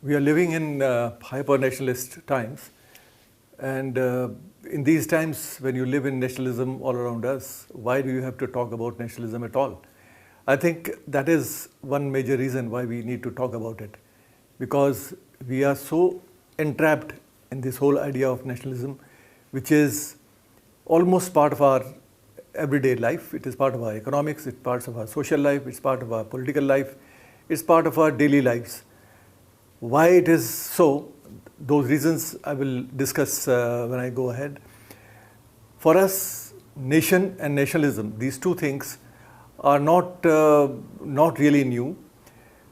We are living in hyper-nationalist times, and in these times when you live in nationalism all around us, why do you have to talk about nationalism at all? I think that is one major reason why we need to talk about it, because we are so entrapped in this whole idea of nationalism, which is almost part of our everyday life. It is part of our economics, it's part of our social life, it's part of our political life, it's part of our daily lives. Why it is so, those reasons I will discuss when I go ahead. For us, nation and nationalism, these two things are not really new.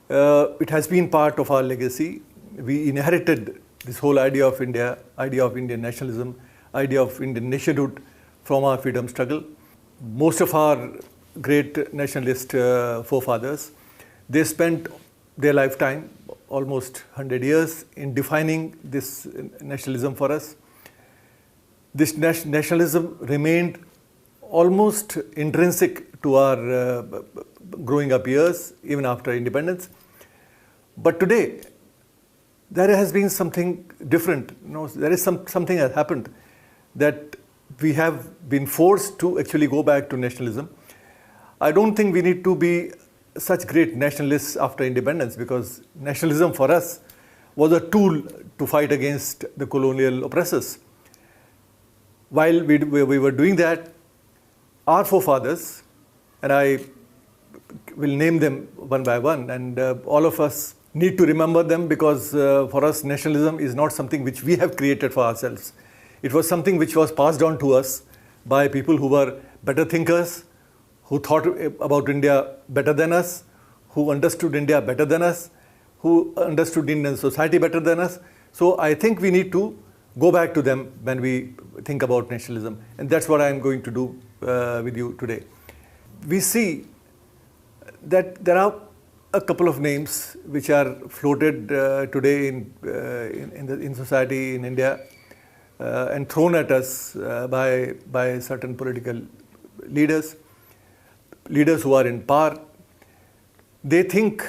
It has been part of our legacy. We inherited this whole idea of India, idea of Indian nationalism, idea of Indian nationhood from our freedom struggle. Most of our great nationalist forefathers, they spent their lifetime, almost 100 years, in defining this nationalism for us. This nationalism remained almost intrinsic to our growing up years, even after independence. But today, there has been something different. There is something has happened that we have been forced to actually go back to nationalism. I don't think we need to be such great nationalists after independence, because nationalism for us was a tool to fight against the colonial oppressors. While we were doing that, our forefathers, and I will name them one by one, and all of us need to remember them, because for us nationalism is not something which we have created for ourselves. It was something which was passed on to us by people who were better thinkers, who thought about India better than us, who understood India better than us, who understood Indian society better than us. So I think we need to go back to them when we think about nationalism. And that's what I'm going to do with you today. We see that there are a couple of names which are floated today in society in India and thrown at us by certain political leaders who are in power. They think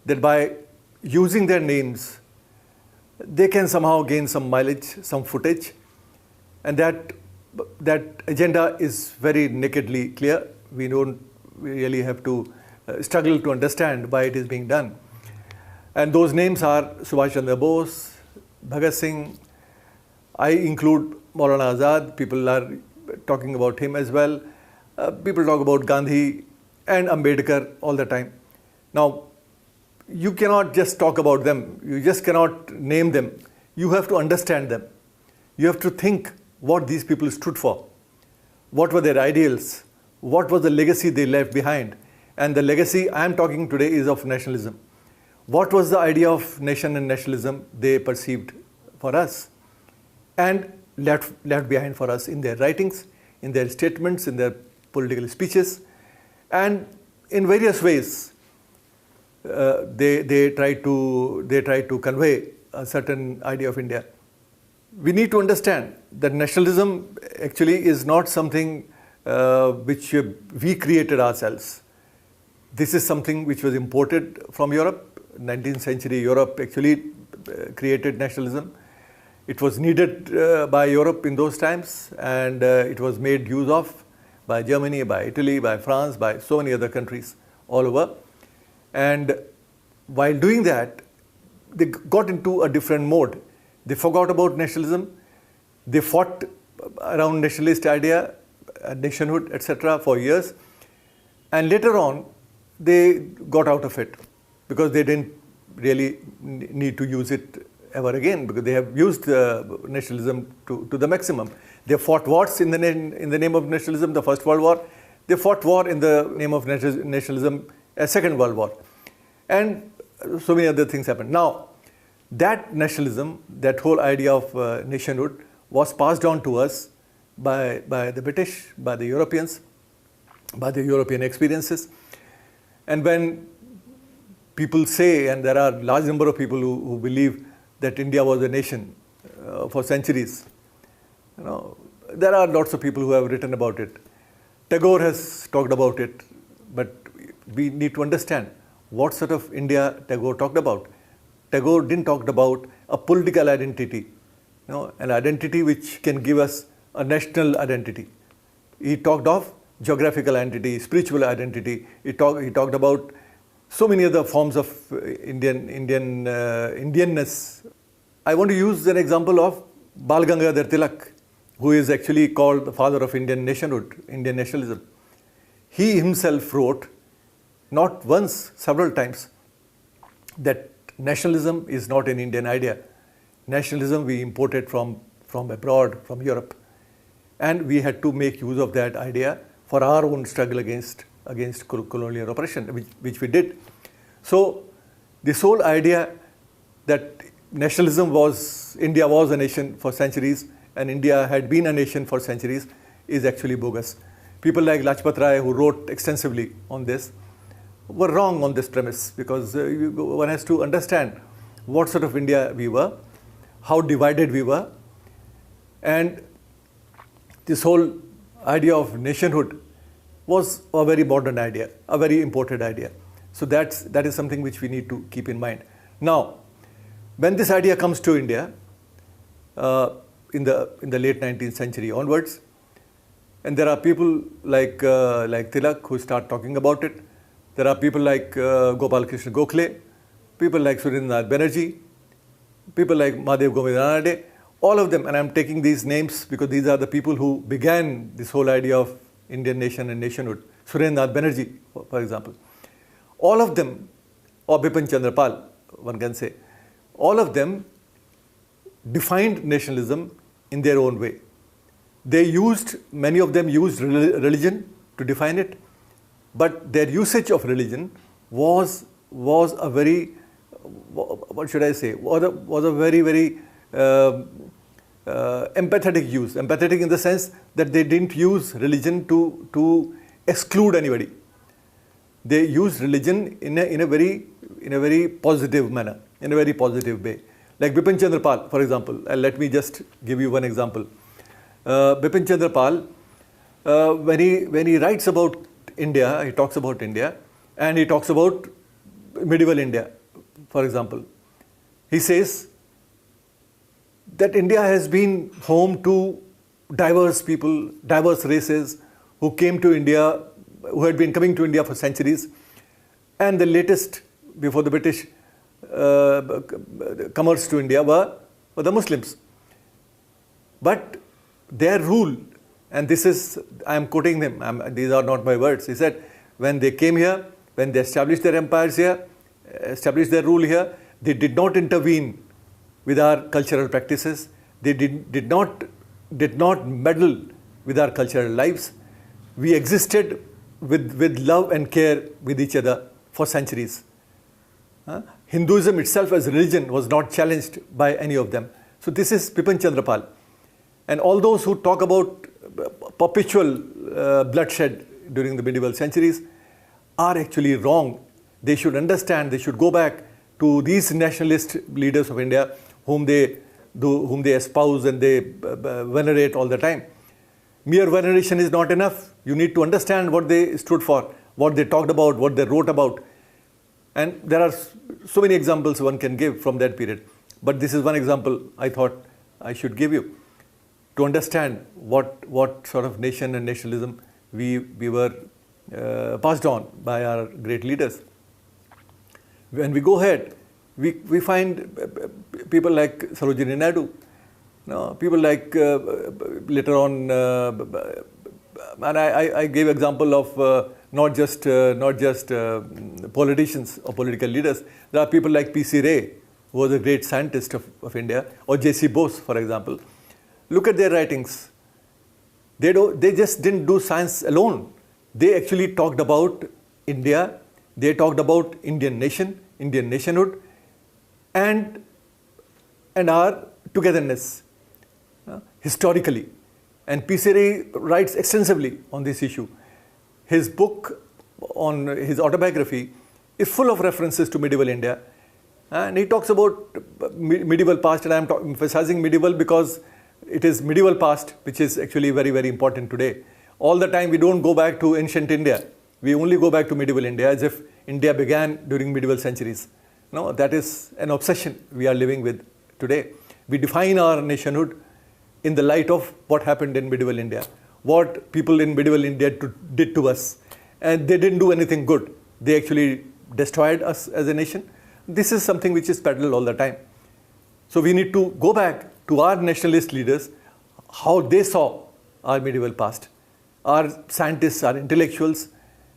that by using their names, they can somehow gain some mileage, some footage, and that agenda is very nakedly clear. We don't really have to struggle to understand why it is being done. And those names are Subhash Chandra Bose, Bhagat Singh. I include Maulana Azad. People are talking about him as well. People talk about Gandhi and Ambedkar all the time. Now, you cannot just talk about them. You just cannot name them. You have to understand them. You have to think what these people stood for. What were their ideals? What was the legacy they left behind? And the legacy I am talking today is of nationalism. What was the idea of nation and nationalism they perceived for us and left behind for us in their writings, in their statements, in their political speeches, and in various ways they try to convey a certain idea of India. We need to understand that nationalism actually is not something which we created ourselves. This is something which was imported from Europe. 19th century Europe actually created nationalism. It was needed by Europe in those times, and it was made use of by Germany, by Italy, by France, by so many other countries all over. And while doing that, they got into a different mode. They forgot about nationalism. They fought around nationalist idea, nationhood, etc. for years. And later on, they got out of it because they didn't really need to use it ever again, because they have used nationalism to the maximum. They fought wars in the name of nationalism, the First World War. They fought war in the name of nationalism, a Second World War. And so many other things happened. Now, that nationalism, that whole idea of nationhood was passed on to us by the British, by the Europeans, by the European experiences. And when people say, and there are a large number of people who believe that India was a nation for centuries, there are lots of people who have written about it. Tagore has talked about it, but we need to understand what sort of India Tagore talked about. Tagore didn't talk about a political identity, an identity which can give us a national identity. He talked of geographical identity, spiritual identity. He talked about so many other forms of Indianness. I want to use an example of Bal Gangadhar Tilak, who is actually called the father of Indian nationhood, Indian nationalism. He himself wrote, not once, several times, that nationalism is not an Indian idea. Nationalism we imported from abroad, from Europe. And we had to make use of that idea for our own struggle against colonial oppression, which we did. So this whole idea that India was a nation for centuries and India had been a nation for centuries is actually bogus. People like Lajpat Rai, who wrote extensively on this, were wrong on this premise, because one has to understand what sort of India we were, how divided we were, and this whole idea of nationhood was a very modern idea, a very imported idea. So that is something which we need to keep in mind. Now, when this idea comes to India, in the late 19th century onwards, and there are people like Tilak who start talking about it. There are people like Gopal Krishna Gokhale, people like Surendranath Banerjee, people like Mahadev Govind Ranade, all of them, and I'm taking these names because these are the people who began this whole idea of Indian nation and nationhood. Surendranath Banerjee, for example. All of them, or Bipin Chandra Pal, one can say, all of them defined nationalism in their own way. Many of them used religion to define it, but their usage of religion was a very, what should I say, was a very, very empathetic use. Empathetic in the sense that they didn't use religion to exclude anybody. They used religion in a very positive manner, in a very positive way. Like Bipin Chandra Pal, for example. Let me just give you one example. Bipin Chandra Pal, when he writes about India, he talks about India, and he talks about medieval India, for example. He says that India has been home to diverse people, diverse races who came to India, who had been coming to India for centuries, and the latest, before the British commerce to India, were the Muslims. But their rule, and this is, I am quoting them, these are not my words. He said, when they came here, when they established their empires here, established their rule here, they did not intervene with our cultural practices. They did not meddle with our cultural lives. We existed with love and care with each other for centuries. Hinduism itself as religion was not challenged by any of them. So this is Bipin Chandra Pal. And all those who talk about perpetual bloodshed during the medieval centuries are actually wrong. They should understand, they should go back to these nationalist leaders of India whom they espouse and they venerate all the time. Mere veneration is not enough. You need to understand what they stood for, what they talked about, what they wrote about. And there are so many examples one can give from that period. But this is one example I thought I should give you to understand what sort of nation and nationalism we were passed on by our great leaders. When we go ahead, we find people like Sarojini Naidu, people like later on, and I gave example of not just politicians or political leaders. There are people like P.C. Ray, who was a great scientist of India, or J.C. Bose, for example. Look at their writings. They just didn't do science alone. They actually talked about India. They talked about Indian nation, Indian nationhood, and our togetherness historically. And P.C. Ray writes extensively on this issue. His book on his autobiography is full of references to medieval India. And he talks about medieval past, and I am emphasizing medieval because it is medieval past which is actually very, very important today. All the time we don't go back to ancient India. We only go back to medieval India as if India began during medieval centuries. No, that is an obsession we are living with today. We define our nationhood in the light of what happened in medieval India, what people in medieval India did to us. And they didn't do anything good. They actually destroyed us as a nation. This is something which is peddled all the time. So we need to go back to our nationalist leaders, how they saw our medieval past. Our scientists, our intellectuals,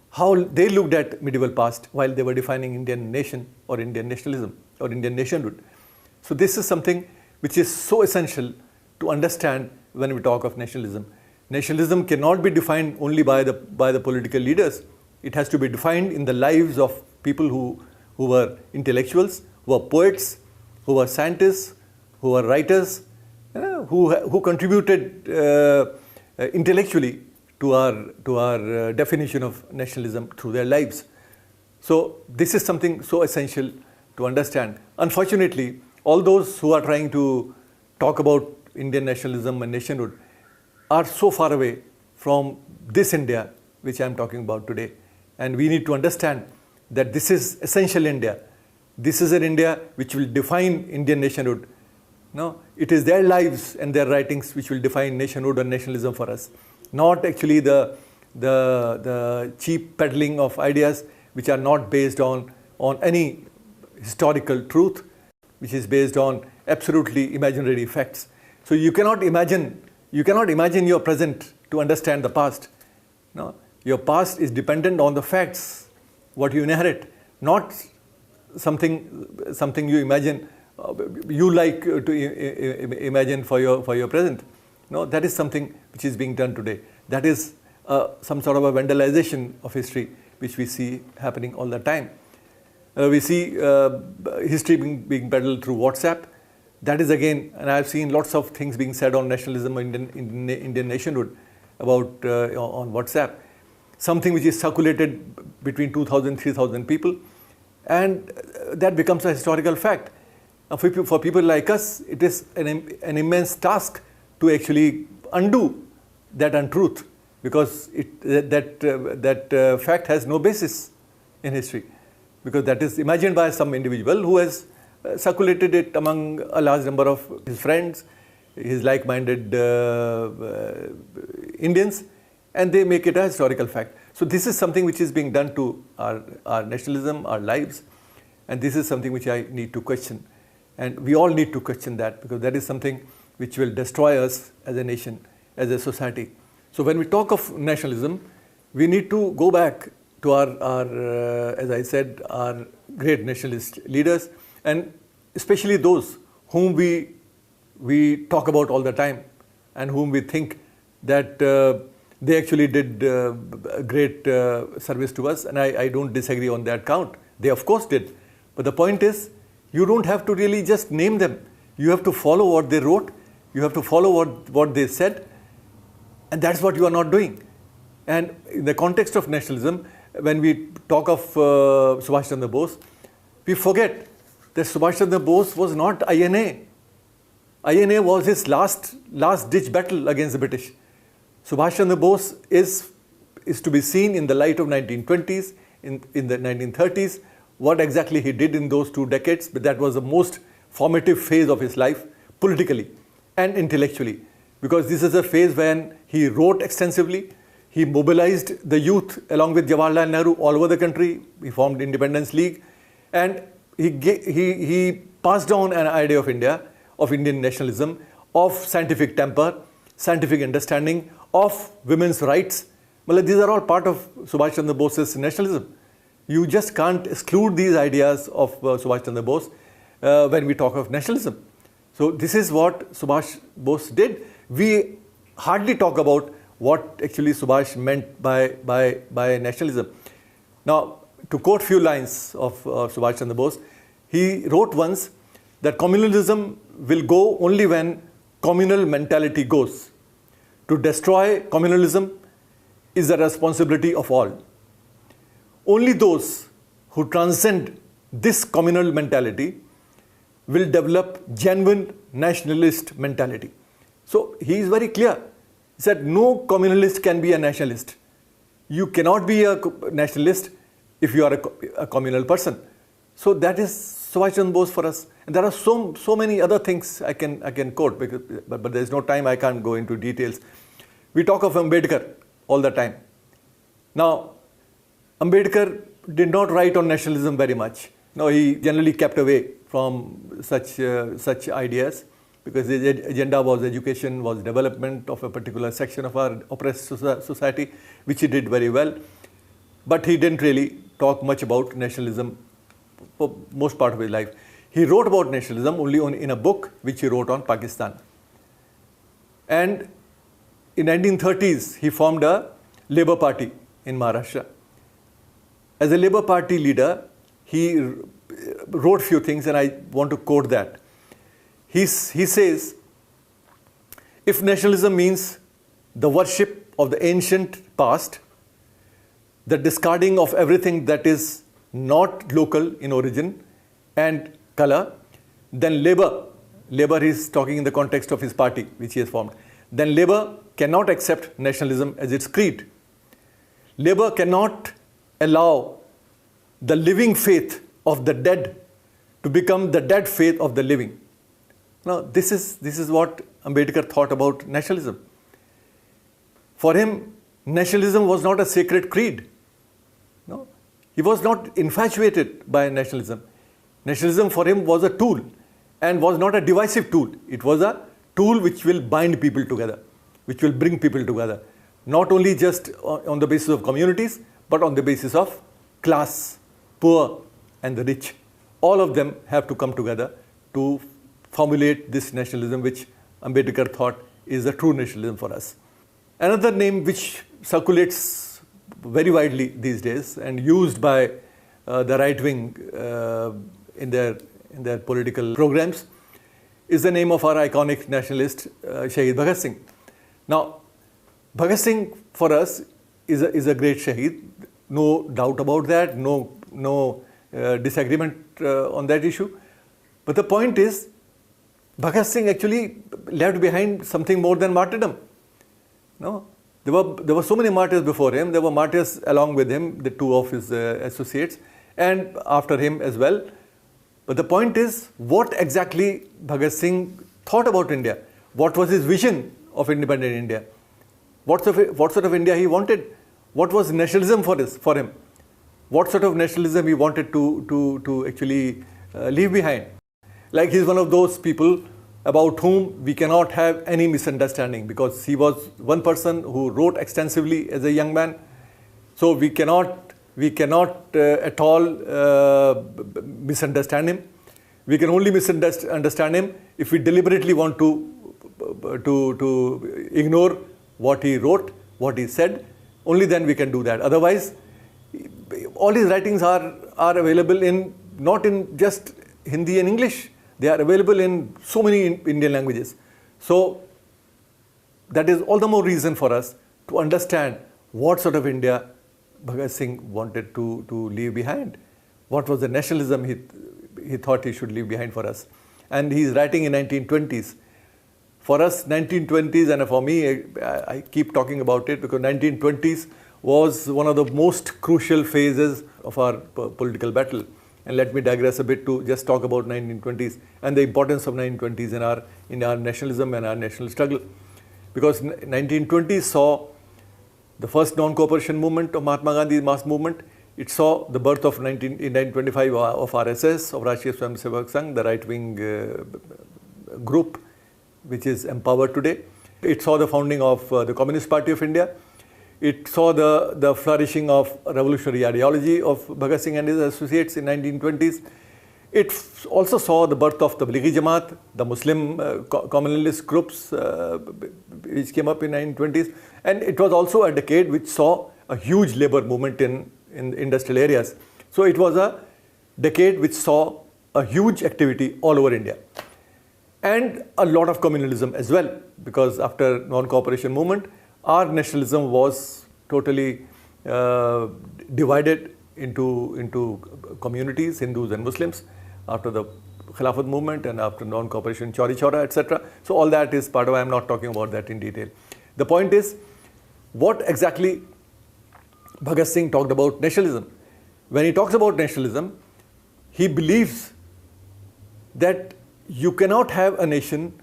how they looked at medieval past while they were defining Indian nation or Indian nationalism or Indian nationhood. So this is something which is so essential to understand when we talk of nationalism. Nationalism cannot be defined only by the political leaders. It has to be defined in the lives of people who were intellectuals, who were poets, who were scientists, who were writers, who contributed intellectually to our definition of nationalism through their lives. So this is something so essential to understand. Unfortunately, all those who are trying to talk about Indian nationalism and nationhood are so far away from this India which I am talking about today. And we need to understand that this is essential India. This is an India which will define Indian nationhood. No, it is their lives and their writings which will define nationhood or nationalism for us. Not actually the cheap peddling of ideas which are not based on any historical truth, which is based on absolutely imaginary facts. So you cannot imagine your present to understand the past. No, your past is dependent on the facts, what you inherit, not something you imagine, you like to imagine for your present. No, that is something which is being done today. That is some sort of a vandalization of history which we see happening all the time. We see history being peddled through WhatsApp. That is again, and I have seen lots of things being said on nationalism and Indian nationhood about on WhatsApp. Something which is circulated between 2,000, 3,000 people, and that becomes a historical fact. For people like us, it is an immense task to actually undo that untruth, because that fact has no basis in history, because that is imagined by some individual who has circulated it among a large number of his friends, his like-minded Indians, and they make it a historical fact. So this is something which is being done to our nationalism, our lives, and this is something which I need to question. And we all need to question that, because that is something which will destroy us as a nation, as a society. So when we talk of nationalism, we need to go back to our as I said, our great nationalist leaders, and especially those whom we talk about all the time and whom we think that they actually did great service to us, and I don't disagree on that count. They of course did. But the point is, you don't have to really just name them. You have to follow what they wrote. You have to follow what they said. And that's what you are not doing. And in the context of nationalism, when we talk of Subhash Chandra Bose, we forget that Subhash Chandra Bose was not INA. INA was his last-ditch battle against the British. Subhash Chandra Bose is to be seen in the light of 1920s, in the 1930s, what exactly he did in those 2 decades, but that was the most formative phase of his life, politically and intellectually, because this is a phase when he wrote extensively, he mobilized the youth along with Jawaharlal Nehru all over the country, he formed Independence League, and he passed on an idea of India, of Indian nationalism, of scientific temper, scientific understanding, of women's rights. Well, these are all part of Subhash Chandra Bose's nationalism. You just can't exclude these ideas of Subhash Chandra Bose when we talk of nationalism. So this is what Subhash Bose did. We hardly talk about what actually Subhash meant by nationalism. Now, to quote few lines of Subhash Chandra Bose, he wrote once that communalism will go only when communal mentality goes. To destroy communalism is the responsibility of all. Only those who transcend this communal mentality will develop genuine nationalist mentality. So he is very clear. He said no communalist can be a nationalist. You cannot be a nationalist if you are a communal person. So that is Subhash Chandra Bose for us. And there are so many other things I can quote, because, but there's no time, I can't go into details. We talk of Ambedkar all the time. Now, Ambedkar did not write on nationalism very much. No, he generally kept away from such ideas, because his agenda was education, was development of a particular section of our oppressed society, which he did very well. But he didn't really talk much about nationalism for most part of his life. He wrote about nationalism only in a book which he wrote on Pakistan. And in 1930s, he formed a Labour Party in Maharashtra. As a Labour Party leader, he wrote few things, and I want to quote that. He says, if nationalism means the worship of the ancient past, the discarding of everything that is not local in origin and color, then Labour is talking in the context of his party, which he has formed, then Labour cannot accept nationalism as its creed. Labour cannot allow the living faith of the dead to become the dead faith of the living. Now, this is what Ambedkar thought about nationalism. For him, nationalism was not a sacred creed. No, he was not infatuated by nationalism. Nationalism for him was a tool, and was not a divisive tool. It was a tool which will bind people together, which will bring people together, not only just on the basis of communities, but on the basis of class, poor and the rich. All of them have to come together to formulate this nationalism which Ambedkar thought is the true nationalism for us. Another name which circulates very widely these days and used by the right wing in their political programs is the name of our iconic nationalist Shaheed Bhagat Singh. Now, Bhagat Singh for us is a great Shaheed, no doubt about that, no disagreement on that issue. But the point is, Bhagat Singh actually left behind something more than martyrdom. No, there were so many martyrs before him. There were martyrs along with him, the two of his associates, and after him as well. But the point is, what exactly Bhagat Singh thought about India? What was his vision of independent India? What sort of India he wanted? What was nationalism for him? What sort of nationalism he wanted to actually leave behind? Like, he's one of those people about whom we cannot have any misunderstanding, because he was one person who wrote extensively as a young man. So we cannot at all misunderstand him. We can only misunderstand him if we deliberately want to ignore what he wrote, what he said. Only then we can do that. Otherwise, all his writings are available not in just Hindi and English. They are available in so many Indian languages. So that is all the more reason for us to understand what sort of India Bhagat Singh wanted to leave behind. What was the nationalism he thought he should leave behind for us. And he is writing in 1920s. For us, 1920s, and for me, I keep talking about it because 1920s was one of the most crucial phases of our political battle. And let me digress a bit to just talk about 1920s and the importance of 1920s in our nationalism and our national struggle. Because 1920s saw the first non-cooperation movement of Mahatma Gandhi's mass movement. It saw the birth of in 1925 of RSS, of Rashtriya Swayamsevak Sangh, the right-wing group which is empowered today. It saw the founding of the Communist Party of India. It saw the flourishing of revolutionary ideology of Bhagat Singh and his associates in 1920s. It also saw the birth of the Tablighi Jamaat, the Muslim communalist groups which came up in 1920s. And it was also a decade which saw a huge labor movement in industrial areas. So it was a decade which saw a huge activity all over India. And a lot of communalism as well, because after non-cooperation movement, our nationalism was totally divided into communities, Hindus and Muslims, after the Khilafat movement and after non-cooperation, Chauri Chaura, etc. So all that is part of, I am not talking about that in detail. The point is, what exactly Bhagat Singh talked about nationalism. When he talks about nationalism, he believes that you cannot have a nation,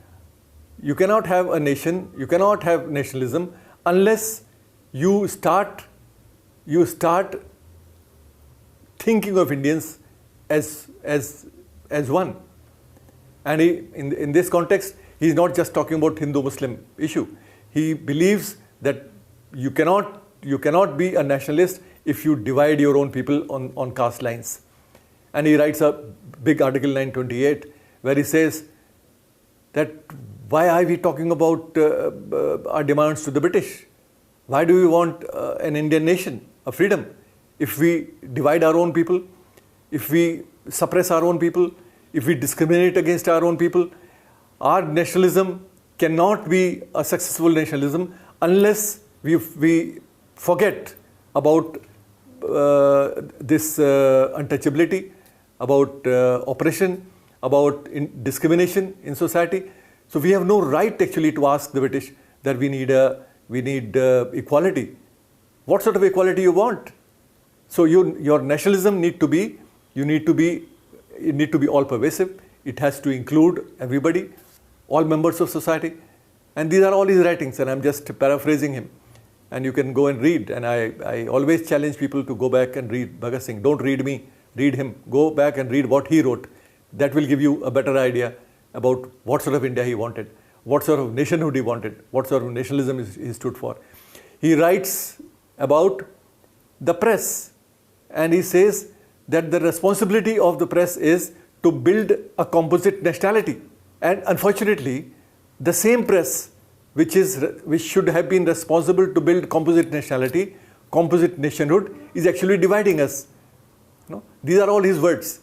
you cannot have nationalism unless you start thinking of Indians as one. And in this context, he is not just talking about Hindu-Muslim issue. He believes that you cannot be a nationalist if you divide your own people on caste lines. And he writes a big article 928 where he says that why are we talking about our demands to the British? Why do we want an Indian nation, a freedom? If we divide our own people, if we suppress our own people, if we discriminate against our own people, our nationalism cannot be a successful nationalism unless we forget about this untouchability, about oppression, about discrimination in society. So we have no right actually to ask the British that we need equality. What sort of equality you want? So your nationalism need to be all pervasive. It has to include everybody, all members of society. And these are all his writings, and I'm just paraphrasing him. And you can go and read. And I always challenge people to go back and read Bhagat Singh. Don't read me, read him. Go back and read what he wrote. That will give you a better idea about what sort of India he wanted, what sort of nationhood he wanted, what sort of nationalism he stood for. He writes about the press, and he says that the responsibility of the press is to build a composite nationality. And unfortunately, the same press which should have been responsible to build composite nationality, composite nationhood, is actually dividing us. These are all his words.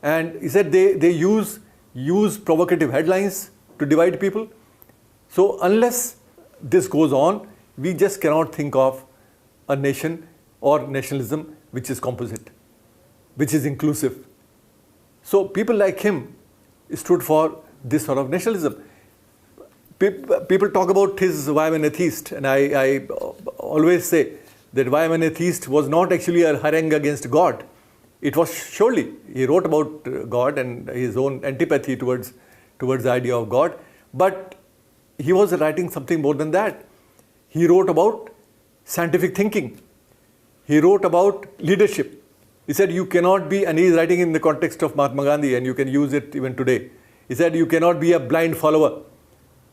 And he said they use provocative headlines to divide people. So unless this goes on, we just cannot think of a nation or nationalism which is composite, which is inclusive. So people like him stood for this sort of nationalism. People talk about his why I'm an atheist, and I always say that why I'm an atheist was not actually a harangue against God. It was surely, he wrote about God and his own antipathy towards the idea of God, but he was writing something more than that. He wrote about scientific thinking. He wrote about leadership. He said you cannot be, and he is writing in the context of Mahatma Gandhi, and you can use it even today. He said you cannot be a blind follower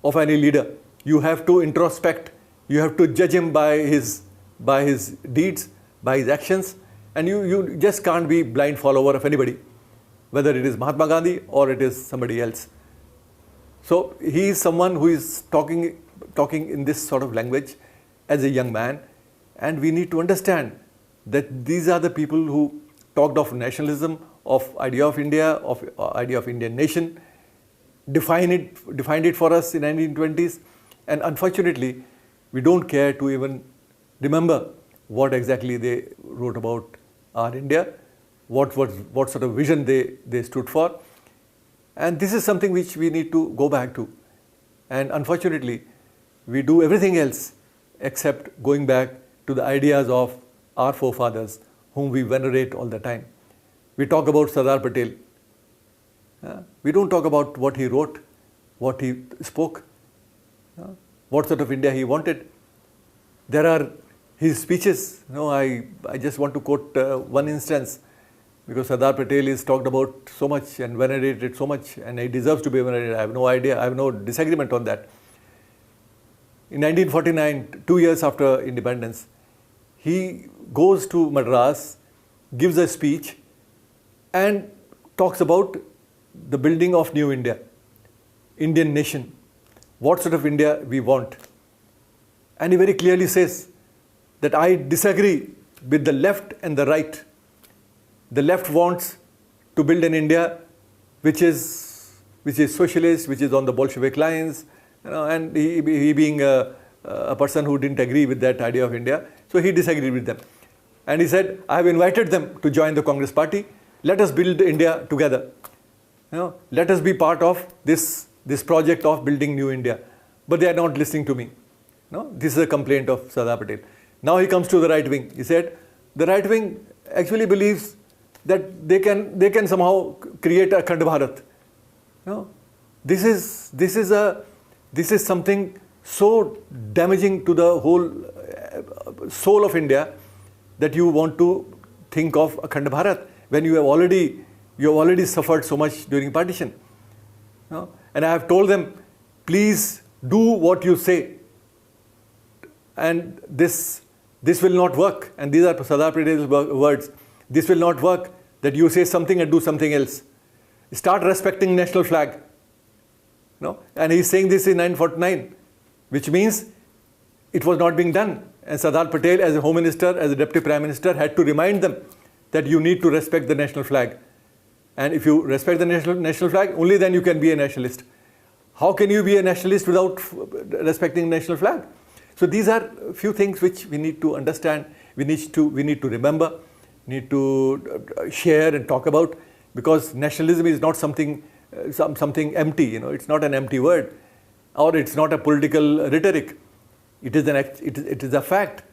of any leader. You have to introspect. You have to judge him by his deeds, by his actions, and you just can't be blind follower of anybody, whether it is Mahatma Gandhi or it is somebody else. So he is someone who is talking in this sort of language as a young man, and we need to understand that these are the people who talked of nationalism, of idea of India, of idea of Indian nation, defined it for us in 1920s, and unfortunately we don't care to even remember what exactly they wrote about our India, what sort of vision they stood for. And this is something which we need to go back to. And unfortunately, we do everything else except going back to the ideas of our forefathers, whom we venerate all the time. We talk about Sardar Patel. We don't talk about what he wrote, what he spoke, what sort of India he wanted. There are his speeches. I just want to quote one instance, because Sardar Patel is talked about so much and venerated so much, and he deserves to be venerated. I have no idea, I have no disagreement on that. In 1949, 2 years after independence, he goes to Madras, gives a speech, and talks about the building of new India, Indian nation, what sort of India we want. And he very clearly says that I disagree with the left and the right. The left wants to build an India which is socialist, which is on the Bolshevik lines, and he being a person who didn't agree with that idea of India, so he disagreed with them. And he said, I have invited them to join the Congress party. Let us build India together. Let us be part of this project of building new India. But they are not listening to me. This is a complaint of Sardar Patel. Now he comes to the right wing. He said, the right wing actually believes that they can somehow create a Akhand Bharat, No, this is something so damaging to the whole soul of India that you want to think of Akhand Bharat when you have already suffered so much during partition. No? And I have told them, please do what you say, and this will not work. And these are Sardar Patel's words. This will not work, that you say something and do something else. Start respecting national flag. No? And he's saying this in 1949, which means it was not being done. And Sardar Patel, as a Home Minister, as a Deputy Prime Minister, had to remind them that you need to respect the national flag. And if you respect the national flag, only then you can be a nationalist. How can you be a nationalist without respecting the national flag? So these are a few things which we need to understand, we need to remember, need to share and talk about, because nationalism is not something empty. It's not an empty word, or it's not a political rhetoric. It is a fact.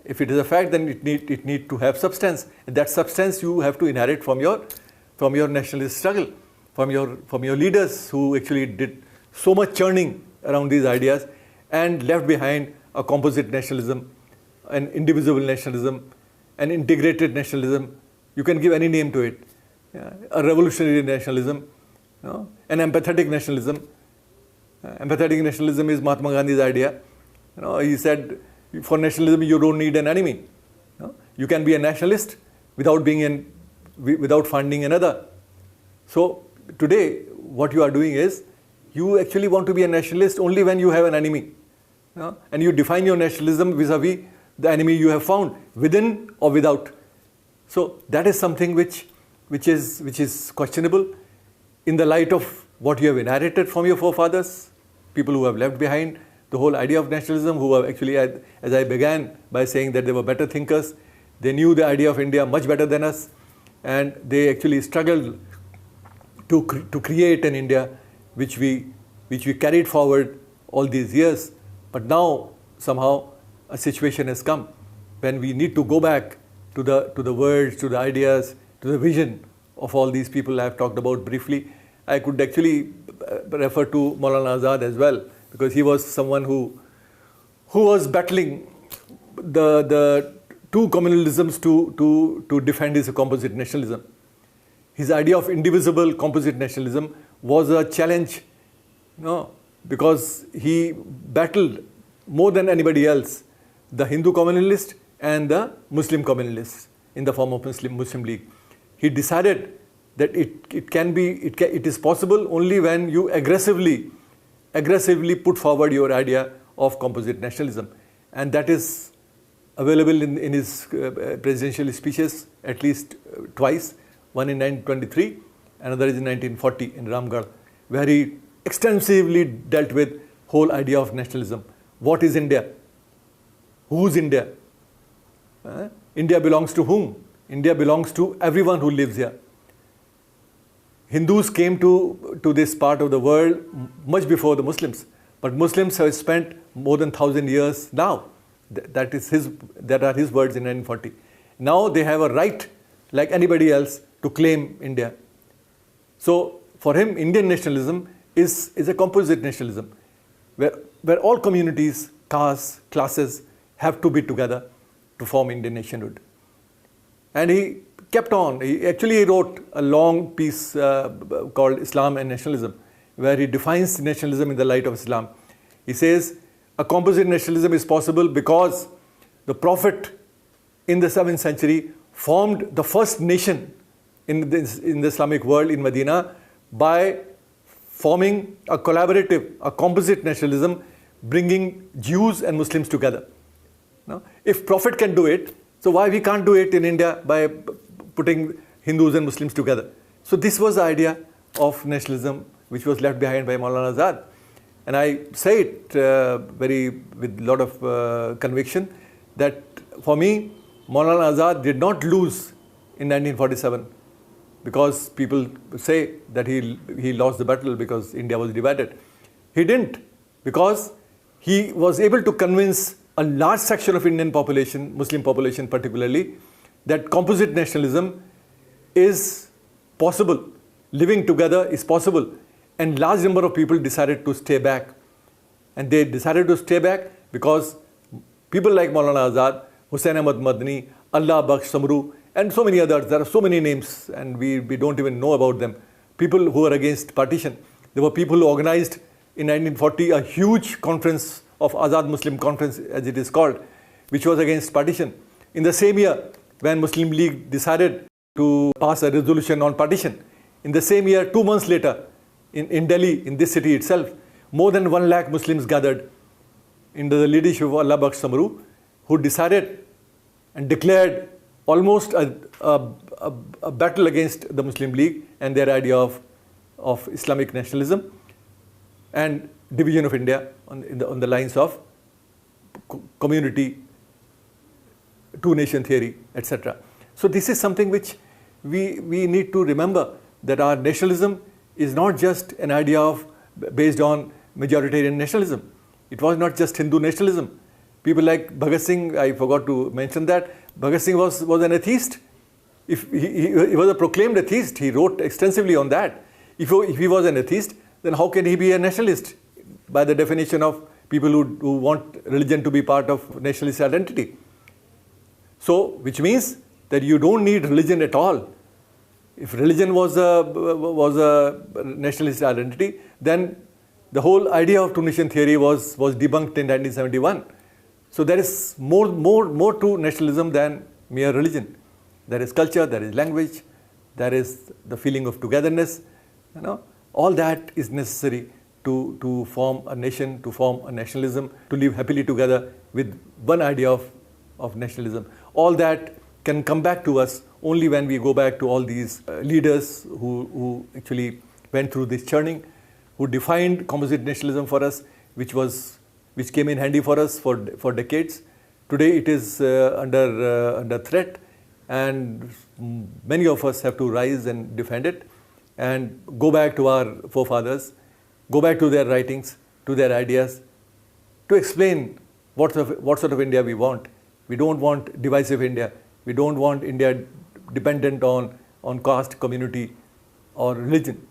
If it is a fact, then it need to have substance, and that substance you have to inherit from your nationalist struggle, from your leaders who actually did so much churning around these ideas and left behind a composite nationalism, an indivisible nationalism, an integrated nationalism. You can give any name to it. A revolutionary nationalism, an empathetic nationalism. Empathetic nationalism is Mahatma Gandhi's idea. He said, for nationalism you don't need an enemy. You can be a nationalist without funding another. So today what you are doing is, you actually want to be a nationalist only when you have an enemy. And you define your nationalism vis-a-vis the enemy you have found, within or without. So that is something which is questionable in the light of what you have inherited from your forefathers, people who have left behind the whole idea of nationalism, who have actually, as I began by saying that they were better thinkers, they knew the idea of India much better than us, and they actually struggled to create an India which we carried forward all these years. But now somehow a situation has come when we need to go back to the words, to the ideas, to the vision of all these people I have talked about briefly. I could actually refer to Maulana Azad as well, because he was someone who was battling the two communalisms to defend his composite nationalism. His idea of indivisible composite nationalism was a challenge, because he battled more than anybody else the Hindu communalist and the Muslim communalists in the form of Muslim League. He decided that it is possible only when you aggressively put forward your idea of composite nationalism, and that is available in his presidential speeches at least twice, one in 1923, another is in 1940 in Ramgarh, where he extensively dealt with whole idea of nationalism. What is India? Who's India? India belongs to whom? India belongs to everyone who lives here. Hindus came to this part of the world much before the Muslims, but Muslims have spent more than 1,000 years now. That are his words in 1940. Now they have a right, like anybody else, to claim India. So for him, Indian nationalism is a composite nationalism, where all communities, castes, classes have to be together to form Indian nationhood. And he kept on. He wrote a long piece called Islam and Nationalism, where he defines nationalism in the light of Islam. He says, a composite nationalism is possible because the Prophet in the 7th century formed the first nation in the Islamic world in Medina by forming a collaborative, a composite nationalism, bringing Jews and Muslims together. Now, if Prophet can do it, so why we can't do it in India by putting Hindus and Muslims together? So this was the idea of nationalism which was left behind by Maulana Azad. And I say it with a lot of conviction that for me, Maulana Azad did not lose in 1947 because people say that he lost the battle because India was divided. He didn't, because he was able to convince a large section of Indian population, Muslim population particularly, that composite nationalism is possible, living together is possible, And large number of people decided to stay back. And they decided to stay back because people like Maulana Azad, Hussain Ahmad Madni, Allah Bakhsh Samru, and so many others. There are so many names and we don't even know about them. People who were against partition. There were people who organized in 1940 a huge conference of Azad Muslim Conference, as it is called, which was against partition. In the same year, when Muslim League decided to pass a resolution on partition, in the same year, 2 months later, in Delhi, in this city itself, more than 1 lakh Muslims gathered under the leadership of Allah Bakhsh Samru, who decided and declared almost a battle against the Muslim League and their idea of Islamic nationalism and division of India on the lines of community, two-nation theory, etc. So this is something which we need to remember, that our nationalism is not just an idea based on majoritarian nationalism. It was not just Hindu nationalism. People like Bhagat Singh, I forgot to mention that, Bhagat Singh was an atheist. If he was a proclaimed atheist, he wrote extensively on that. If he was an atheist, then how can he be a nationalist? By the definition of people who want religion to be part of nationalist identity. So, which means that you don't need religion at all. If religion was a nationalist identity, then the whole idea of two-nation theory was debunked in 1971. So there is more to nationalism than mere religion. There is culture, there is language, there is the feeling of togetherness. You know, all that is necessary to form a nation, to form a nationalism, to live happily together with one idea of nationalism. All that can come back to us only when we go back to all these leaders who actually went through this churning, who defined composite nationalism for us, which came in handy for us for decades. Today it is under threat, and many of us have to rise and defend it and go back to our forefathers, go back to their writings, to their ideas, to explain what sort of India we want. We don't want divisive India. We don't want India dependent on caste, community or religion.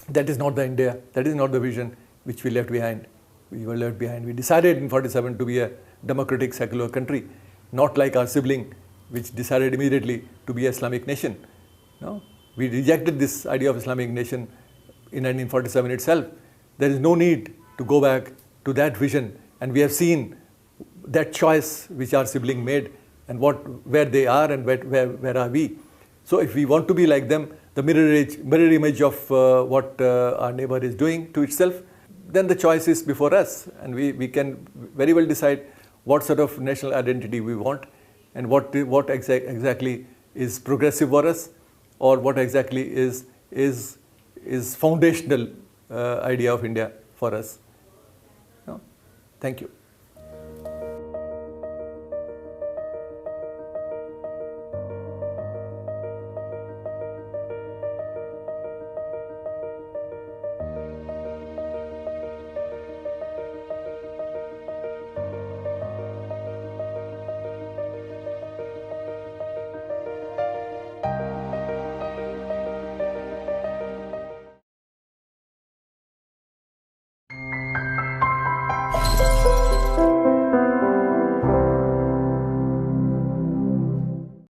That is not the India, that is not the vision which we left behind. We were left behind. We decided in 47 to be a democratic secular country, not like our sibling which decided immediately to be an Islamic nation. No? We rejected this idea of Islamic nation in 1947 itself. There is no need to go back to that vision, and we have seen that choice which our sibling made and where they are and where are we. So if we want to be like them, the mirror image of what our neighbor is doing to itself, then the choice is before us, and we can very well decide what sort of national identity we want and what exactly is progressive for us, or what exactly is foundational idea of India for us. No? Thank you.